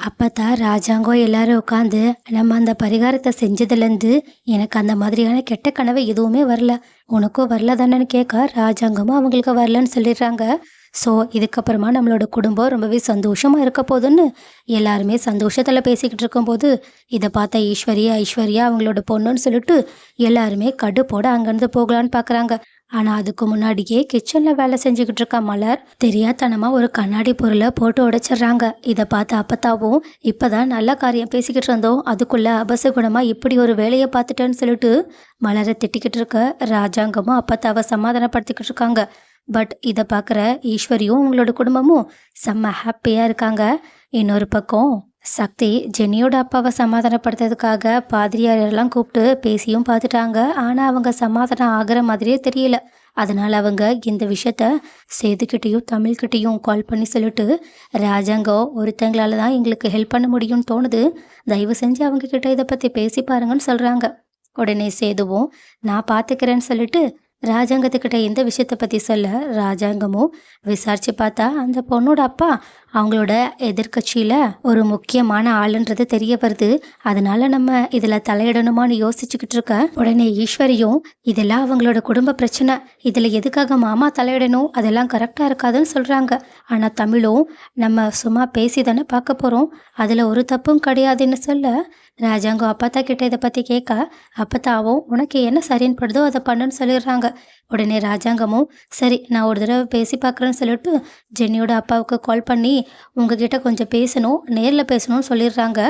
அப்பதான் ராஜாங்கம் எல்லாரும் உட்காந்து நம்ம அந்த பரிகாரத்தை செஞ்சதுலேருந்து எனக்கு அந்த மாதிரியான கெட்ட கனவு எதுவுமே வரல. உனக்கும் வரல தானேன்னு கேட்க ராஜாங்கமும் அவங்களுக்கு வரலன்னு சொல்லிடுறாங்க. ஸோ இதுக்கப்புறமா நம்மளோட குடும்பம் ரொம்பவே சந்தோஷமா இருக்க போதுன்னு எல்லாருமே சந்தோஷத்தில் பேசிக்கிட்டு இருக்கும்போது இதை பார்த்த ஈஸ்வரியா ஐஸ்வர்யா அவங்களோட பொண்ணுன்னு சொல்லிட்டு எல்லாருமே கடுப்போட அங்கேருந்து போகலான்னு பார்க்குறாங்க. ஆனால் அதுக்கு முன்னாடியே கிச்சனில் வேலை செஞ்சுக்கிட்டு இருக்க மலர் தெரியாதனமாக ஒரு கண்ணாடி பொருளை போட்டு உடைச்சிடுறாங்க. இதை பார்த்து அப்பத்தாவும் இப்போதான் நல்ல காரியம் பேசிக்கிட்டு இருந்தோம், அதுக்குள்ளே அபசகுணமாக இப்படி ஒரு வேலையை பார்த்துட்டேன்னு சொல்லிட்டு மலரை திட்டிக்கிட்டு இருக்க ராஜாங்கமும் அப்பத்தாவை சமாதானப்படுத்திக்கிட்டு இருக்காங்க. பட் இதை பார்க்குற ஈஸ்வரியும் அவங்களோட குடும்பமும் செம்ம ஹாப்பியாக இருக்காங்க. இன்னொரு பக்கம் சக்தி ஜெனியோட அப்பாவை சமாதானப்படுத்துறதுக்காக பாதிரியாரெல்லாம் கூப்பிட்டு பேசியும் பார்த்துட்டாங்க. ஆனால் அவங்க சமாதானம் ஆகிற மாதிரியே தெரியல. அதனால் அவங்க இந்த விஷயத்த சேதுக்கிட்டேயும் தமிழ்கிட்டையும் கால் பண்ணி சொல்லிட்டு ராஜாங்கம் ஒருத்தங்களால தான் எங்களுக்கு ஹெல்ப் பண்ண முடியும்னு தோணுது, தயவு செஞ்சு அவங்க கிட்ட இதை பற்றி பேசி பாருங்கன்னு சொல்கிறாங்க. உடனே சேதுவும் நான் பார்த்துக்கிறேன்னு சொல்லிட்டு ராஜாங்கத்துக்கிட்ட இந்த விஷயத்தை பற்றி சொல்ல ராஜாங்கமும் விசாரித்து பார்த்தா அந்த பொண்ணோட அப்பா அவங்களோட எதிர்கட்சியில் ஒரு முக்கியமான ஆளுன்றது தெரிய வருது. அதனால நம்ம இதில் தலையிடணுமான்னு யோசிச்சுக்கிட்டு இருக்க உடனே ஈஸ்வரியும் இதெல்லாம் அவங்களோட குடும்ப பிரச்சனை, இதில் எதுக்காக மாமா தலையிடணும், அதெல்லாம் கரெக்டாக இருக்காதுன்னு சொல்கிறாங்க. ஆனால் தமிழும் நம்ம சும்மா பேசி தானே பார்க்க போகிறோம், அதில் ஒரு தப்பும் கிடையாதுன்னு சொல்ல ராஜாங்கம் அப்பத்தா கிட்ட இதை பற்றி கேட்க அப்பத்தாவும் உனக்கு என்ன சரின்னு படுதோ அதை பண்ணுன்னு சொல்லிடுறாங்க. உடனே ராஜாங்கமும் சரி நான் ஒரு தடவை பேசி பார்க்குறேன்னு சொல்லிட்டு ஜென்னியோட அப்பாவுக்கு கால் பண்ணி உங்ககிட்ட கொஞ்சம் பேசணும், நேரில் பேசணும்னு சொல்லிடுறாங்க.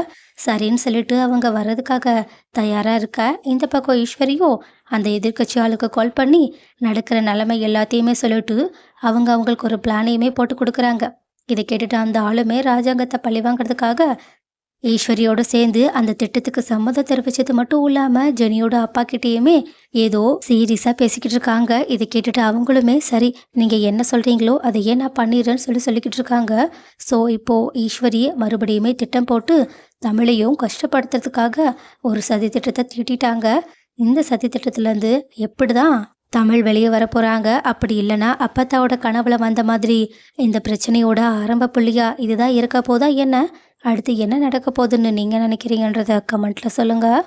சரின்னு சொல்லிட்டு அவங்க வர்றதுக்காக தயாராக இருக்க இந்த பக்கம் ஈஸ்வரியோ அந்த எதிர்கட்சி ஆளுக்கு கால் பண்ணி நடக்கிற நிலைமை எல்லாத்தையுமே சொல்லிட்டு அவங்களுக்கு ஒரு பிளானையுமே போட்டு கொடுக்குறாங்க. இதை கேட்டுட்டு அந்த ஆளுமே ராஜாங்கத்தை பழி வாங்கிறதுக்காக ஈஸ்வரியோட சேர்ந்து அந்த திட்டத்துக்கு சம்மதம் தெரிவிச்சது மட்டும் இல்லாமல் ஜெனியோட அப்பா கிட்டேயுமே ஏதோ சீரியஸாக பேசிக்கிட்டு இருக்காங்க. இதை கேட்டுட்டு அவங்களுமே சரி நீங்கள் என்ன சொல்கிறீங்களோ அதையே நான் பண்ணிடுறேன்னு சொல்லிக்கிட்டு இருக்காங்க. ஸோ இப்போது ஈஸ்வரி மறுபடியுமே திட்டம் போட்டு தமிழையும் கஷ்டப்படுத்துறதுக்காக ஒரு சதி திட்டத்தை தீட்டிட்டாங்க. இந்த சதி திட்டத்துலேருந்து எப்படி தான் தமிழ் வெளியே வர போகிறாங்க, அப்படி இல்லைன்னா அப்பத்தாவோட கனவுல வந்த மாதிரி இந்த பிரச்சனையோட ஆரம்ப புள்ளியா இதுதான் இருக்க போதா என்ன, அடுத்து என்ன நடக்க போகுதுன்னு நீங்கள் நினைக்கிறீங்கன்றத கமெண்ட்டில் சொல்லுங்கள்.